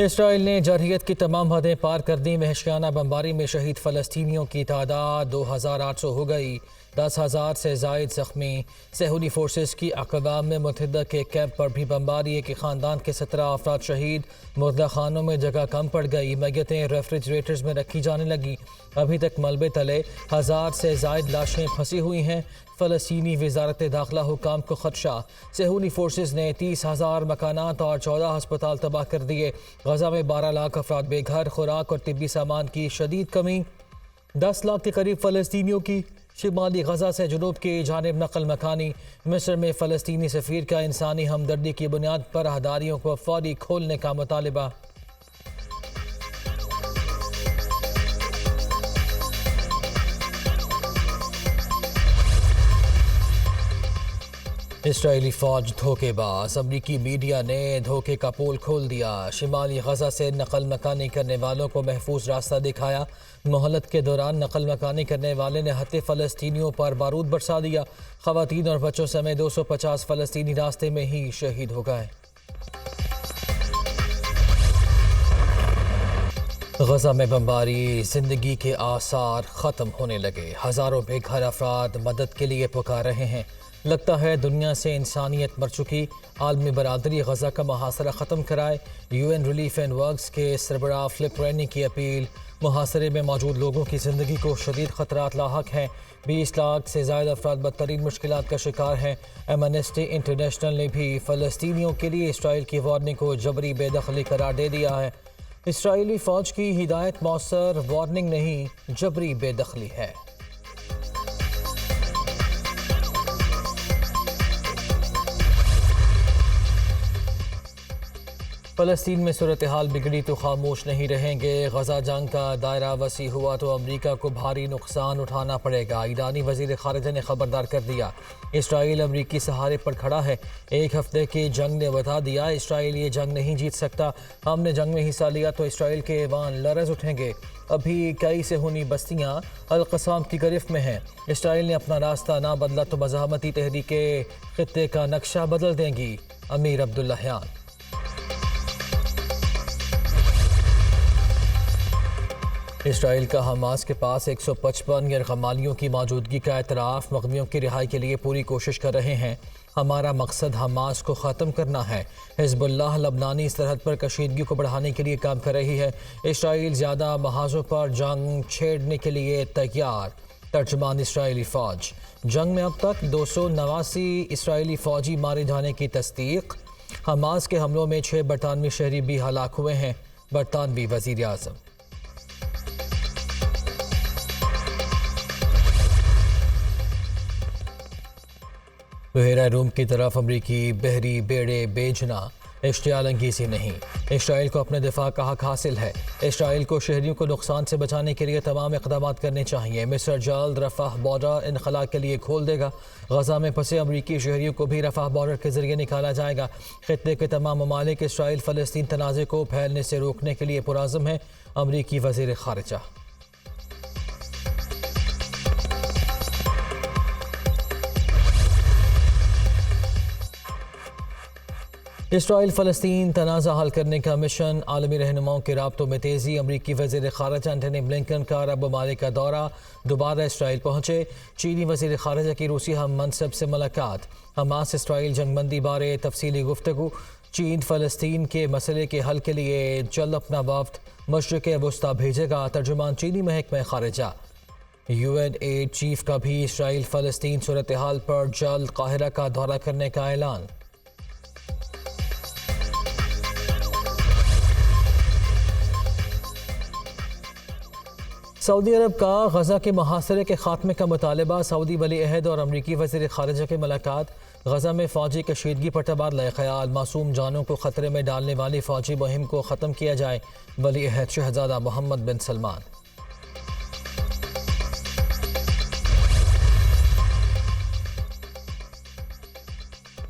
اسرائیل نے جرحیت کی تمام حدیں پار کر دیں۔ وحشیانہ بمباری میں شہید فلسطینیوں کی تعداد 2800 ہو گئی، 10,000 سے زائد زخمی۔ صہیونی فورسز کی اقوام متحدہ کے کیمپ پر بھی بمباری، ایک خاندان کے 17 افراد شہید۔ مردہ خانوں میں جگہ کم پڑ گئی، میتیں ریفریجریٹرز میں رکھی جانے لگی۔ ابھی تک ملبے تلے 1000 سے زائد لاشیں پھنسی ہوئی ہیں۔ فلسطینی وزارت داخلہ حکام کو خدشہ، صہیونی فورسز نے 30,000 مکانات اور 14 ہسپتال تباہ کر دیے۔ غزہ میں 12 لاکھ افراد بے گھر، خوراک اور طبی سامان کی شدید کمی۔ 10 لاکھ کے قریب فلسطینیوں کی شمالی غزہ سے جنوب کی جانب نقل مکانی۔ مصر میں فلسطینی سفیر کا انسانی ہمدردی کی بنیاد پر راہداریوں کو فوری کھولنے کا مطالبہ۔ اسرائیلی فوج دھوکے باز، امریکی میڈیا نے دھوکے کا پول کھول دیا۔ شمالی غزہ سے نقل مکانی کرنے والوں کو محفوظ راستہ دکھایا۔ مہلت کے دوران نقل مکانی کرنے والے نے ہتے فلسطینیوں پر بارود برسا دیا۔ خواتین اور بچوں سمیت 250 فلسطینی راستے میں ہی شہید ہو گئے۔ غزہ میں بمباری، زندگی کے آثار ختم ہونے لگے۔ ہزاروں بے گھر افراد مدد کے لیے پکار رہے ہیں۔ لگتا ہے دنیا سے انسانیت مر چکی۔ عالمی برادری غزہ کا محاصرہ ختم کرائے۔ UN ریلیف اینڈ ورکس کے سربراہ فلپ رینی کی اپیل۔ محاصرے میں موجود لوگوں کی زندگی کو شدید خطرات لاحق ہیں۔ 20 لاکھ سے زائد افراد بدترین مشکلات کا شکار ہیں۔ ایمنسٹی انٹرنیشنل نے بھی فلسطینیوں کے لیے اسرائیل کی وارننگ کو جبری بے دخلی قرار دے دیا ہے۔ اسرائیلی فوج کی ہدایت مؤثر وارننگ نہیں، جبری بے دخلی ہے۔ فلسطین میں صورتحال بگڑی تو خاموش نہیں رہیں گے۔ غزہ جنگ کا دائرہ وسیع ہوا تو امریکہ کو بھاری نقصان اٹھانا پڑے گا۔ ایرانی وزیر خارجہ نے خبردار کر دیا، اسرائیل امریکی سہارے پر کھڑا ہے۔ ایک ہفتے کی جنگ نے بتا دیا، اسرائیل یہ جنگ نہیں جیت سکتا۔ ہم نے جنگ میں حصہ لیا تو اسرائیل کے ایوان لرز اٹھیں گے۔ ابھی کئی صہیونی بستیاں القصام کی گرفت میں ہیں۔ اسرائیل نے اپنا راستہ نہ بدلا تو مزاحمتی تحریکیں خطے کا نقشہ بدل دیں گی۔ امیر عبداللہیان۔ اسرائیل کا حماس کے پاس 155 یرغمالیوں کی موجودگی کا اعتراف۔ مغویوں کی رہائی کے لیے پوری کوشش کر رہے ہیں۔ ہمارا مقصد حماس کو ختم کرنا ہے۔ حزب اللہ لبنانی سرحد پر کشیدگی کو بڑھانے کے لیے کام کر رہی ہے۔ اسرائیل زیادہ محاذوں پر جنگ چھیڑنے کے لیے تیار۔ ترجمان اسرائیلی فوج، جنگ میں اب تک 289 اسرائیلی فوجی مارے جانے کی تصدیق۔ حماس کے حملوں میں 6 برطانوی شہری بھی ہلاک ہوئے ہیں۔ برطانوی وزیر اعظم۔ بحیرہ روم کی طرف امریکی بحری بیڑے بھیجنا اشتعال انگیزی نہیں، اسرائیل کو اپنے دفاع کا حق حاصل ہے۔ اسرائیل کو شہریوں کو نقصان سے بچانے کے لیے تمام اقدامات کرنے چاہیے۔ مصر جلد رفح بارڈر انخلا کے لیے کھول دے گا۔ غزہ میں پھنسے امریکی شہریوں کو بھی رفح بارڈر کے ذریعے نکالا جائے گا۔ خطے کے تمام ممالک اسرائیل فلسطین تنازع کو پھیلنے سے روکنے کے لیے پرعزم ہیں۔ امریکی وزیر خارجہ۔ اسرائیل فلسطین تنازع حل کرنے کا مشن، عالمی رہنماؤں کے رابطوں میں تیزی۔ امریکی وزیر خارجہ انٹونی بلنکن کا عرب ممالک کا دورہ، دوبارہ اسرائیل پہنچے۔ چینی وزیر خارجہ کی روسی ہم منصب سے ملاقات۔ حماس اسرائیل جنگ بندی بارے تفصیلی گفتگو۔ چین فلسطین کے مسئلے کے حل کے لیے جلد اپنا وفد مشرق وسطیٰ بھیجے گا۔ ترجمان چینی محکمہ خارجہ۔ UN ایڈ چیف کا بھی اسرائیل فلسطین صورتحال پر جلد قاہرہ کا دورہ کرنے کا اعلان۔ سعودی عرب کا غزہ کے محاصرے کے خاتمے کا مطالبہ، سعودی ولی عہد اور امریکی وزیر خارجہ کی ملاقات۔ غزہ میں فوجی کشیدگی پر تبادلہ خیال، معصوم جانوں کو خطرے میں ڈالنے والی فوجی مہم کو ختم کیا جائے، ولی عہد شہزادہ محمد بن سلمان۔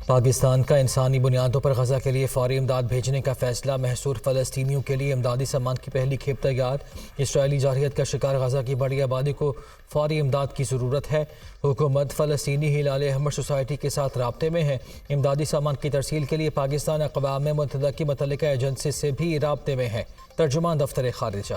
پاکستان کا انسانی بنیادوں پر غزہ کے لیے فوری امداد بھیجنے کا فیصلہ، محصور فلسطینیوں کے لیے امدادی سامان کی پہلی کھیپ تیار۔ اسرائیلی جارحیت کا شکار غزہ کی بڑی آبادی کو فوری امداد کی ضرورت ہے۔ حکومت فلسطینی ہلال احمر سوسائٹی کے ساتھ رابطے میں ہے۔ امدادی سامان کی ترسیل کے لیے پاکستان اقوام متحدہ کی متعلقہ ایجنسی سے بھی رابطے میں ہے۔ ترجمان دفتر خارجہ۔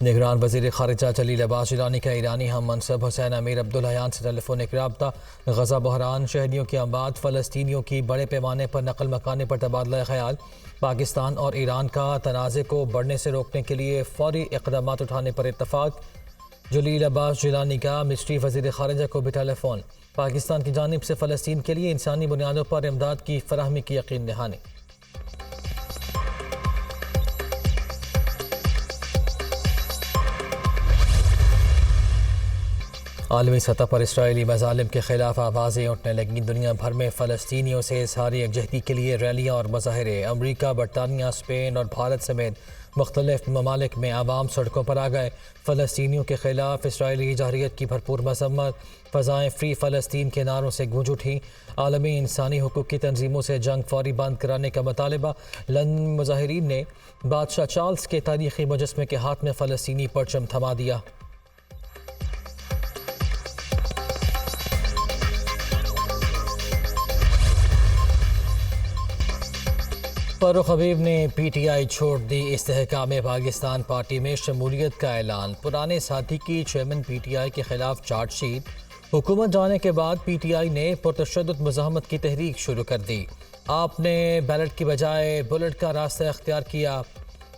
نگران وزیر خارجہ جلیل عباس جیلانی کا ایرانی ہم منصب حسین امیر عبدالحیان سے ٹیلی فونک رابطہ۔ غزہ بحران، شہریوں کی اموات، فلسطینیوں کی بڑے پیمانے پر نقل مکانی پر تبادلہ خیال، پاکستان اور ایران کا تنازع کو بڑھنے سے روکنے کے لیے فوری اقدامات اٹھانے پر اتفاق۔ جلیل عباس جیلانی کا مصری وزیر خارجہ کو بھی ٹیلی فون۔ پاکستان کی جانب سے فلسطین کے لیے انسانی بنیادوں پر امداد کی فراہمی کی یقین دہانی۔ عالمی سطح پر اسرائیلی مظالم کے خلاف آوازیں اٹھنے لگیں۔ دنیا بھر میں فلسطینیوں سے اظہار یکجہتی کے لیے ریلیاں اور مظاہرے۔ امریکہ، برطانیہ، اسپین اور بھارت سمیت مختلف ممالک میں عوام سڑکوں پر آ گئے۔ فلسطینیوں کے خلاف اسرائیلی جارحیت کی بھرپور مذمت، فضائیں فری فلسطین کے نعروں سے گونج اٹھیں۔ عالمی انسانی حقوق کی تنظیموں سے جنگ فوری بند کرانے کا مطالبہ۔ لندن مظاہرین نے بادشاہ چارلس کے تاریخی مجسمے کے ہاتھ میں فلسطینی پرچم تھما دیا۔ فاروق حبیب نے پی ٹی آئی چھوڑ دی، استحکام پاکستان پارٹی میں شمولیت کا اعلان۔ پرانے ساتھی کی چیئرمین پی ٹی آئی کے خلاف چارج شیٹ۔ حکومت جانے کے بعد پی ٹی آئی نے پرتشدد مزاحمت کی تحریک شروع کر دی۔ آپ نے بیلٹ کی بجائے بلٹ کا راستہ اختیار کیا۔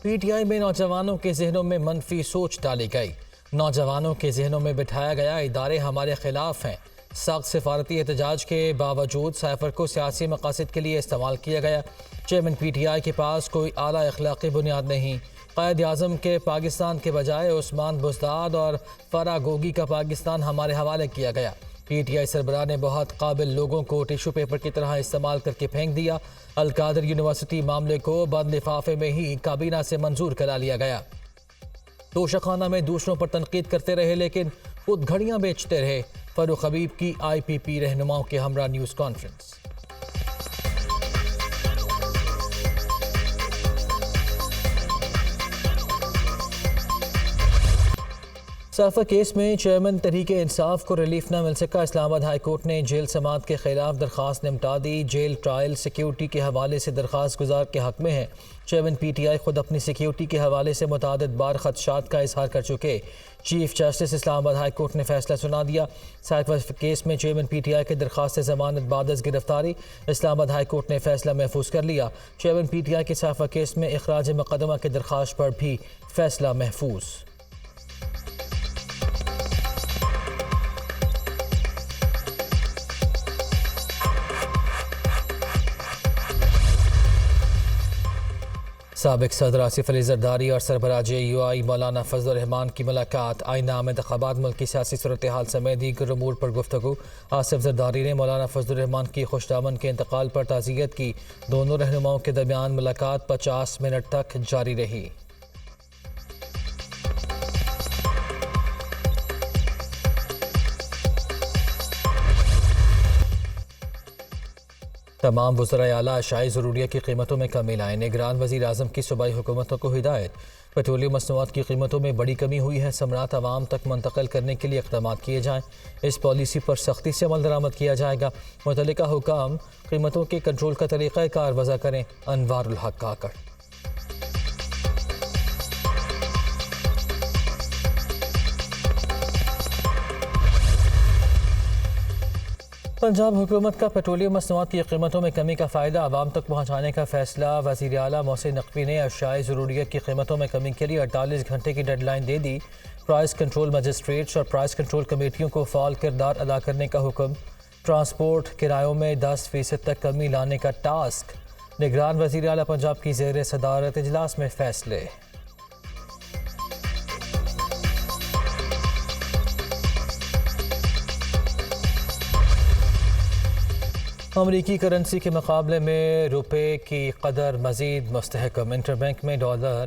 پی ٹی آئی میں نوجوانوں کے ذہنوں میں منفی سوچ ڈالی گئی۔ نوجوانوں کے ذہنوں میں بٹھایا گیا ادارے ہمارے خلاف ہیں۔ سخت سفارتی احتجاج کے باوجود سائفر کو سیاسی مقاصد کے لیے استعمال کیا گیا۔ چیئرمین پی ٹی آئی کے پاس کوئی اعلیٰ اخلاقی بنیاد نہیں۔ قائد اعظم کے پاکستان کے بجائے عثمان بزداد اور فرا گوگی کا پاکستان ہمارے حوالے کیا گیا۔ پی ٹی آئی سربراہ نے بہت قابل لوگوں کو ٹیشو پیپر کی طرح استعمال کر کے پھینک دیا۔ القادر یونیورسٹی معاملے کو بند لفافے میں ہی کابینہ سے منظور کرا لیا گیا۔ توشخانہ میں دوسروں پر تنقید کرتے رہے لیکن خود گھڑیاں بیچتے رہے۔ فاروق حبیب کی آئی پی پی رہنماؤں کے ہمراہ نیوز کانفرنس۔ سائفر کیس میں چیئرمین تحریک انصاف کو ریلیف نہ مل سکا۔ اسلام آباد ہائی کورٹ نے جیل سماعت کے خلاف درخواست نمٹا دی۔ جیل ٹرائل سیکیورٹی کے حوالے سے درخواست گزار کے حق میں ہے۔ چیئرمین پی ٹی آئی خود اپنی سیکیورٹی کے حوالے سے متعدد بار خدشات کا اظہار کر چکے۔ چیف جسٹس اسلام آباد ہائی کورٹ نے فیصلہ سنا دیا۔ سائفر کیس میں چیئرمین پی ٹی آئی کی درخواست ضمانت بعد از گرفتاری۔ اسلام آباد ہائی کورٹ نے فیصلہ محفوظ کر لیا۔ چیئرمین پی ٹی آئی کے سائفر کیس میں اخراج مقدمہ کی درخواست پر بھی فیصلہ محفوظ۔ سابق صدر آصف علی زرداری اور سربراہ جے یو آئی مولانا فضل الرحمان کی ملاقات۔ آئندہ عام انتخابات، ملک کی سیاسی صورتحال سمیت دیگر امور پر گفتگو۔ آصف زرداری نے مولانا فضل الرحمان کی خوشدامن کے انتقال پر تعزیت کی۔ دونوں رہنماؤں کے درمیان ملاقات 50 منٹ تک جاری رہی۔ تمام وزرائے اعلیٰ اشیاء ضروریات کی قیمتوں میں کمی لائیں۔ نگران وزیر اعظم کی صوبائی حکومتوں کو ہدایت۔ پیٹرولیم مصنوعات کی قیمتوں میں بڑی کمی ہوئی ہے، ثمرات عوام تک منتقل کرنے کے لیے اقدامات کیے جائیں۔ اس پالیسی پر سختی سے عمل درآمد کیا جائے گا۔ متعلقہ حکام قیمتوں کے کنٹرول کا طریقہ کار وضع کریں۔ انوار الحق کاکڑ۔ پنجاب حکومت کا پیٹرولیم مصنوعات کی قیمتوں میں کمی کا فائدہ عوام تک پہنچانے کا فیصلہ۔ وزیر اعلیٰ محسن نقوی نے اشیاء ضروریات کی قیمتوں میں کمی کے لیے 48 گھنٹے کی ڈیڈ لائن دے دی۔ پرائس کنٹرول مجسٹریٹس اور پرائس کنٹرول کمیٹیوں کو فعال کردار ادا کرنے کا حکم۔ ٹرانسپورٹ کرایوں میں 10% تک کمی لانے کا ٹاسک۔ نگران وزیر اعلیٰ پنجاب کی زیر صدارت اجلاس میں فیصلے۔ امریکی کرنسی کے مقابلے میں روپے کی قدر مزید مستحکم۔ انٹر بینک میں ڈالر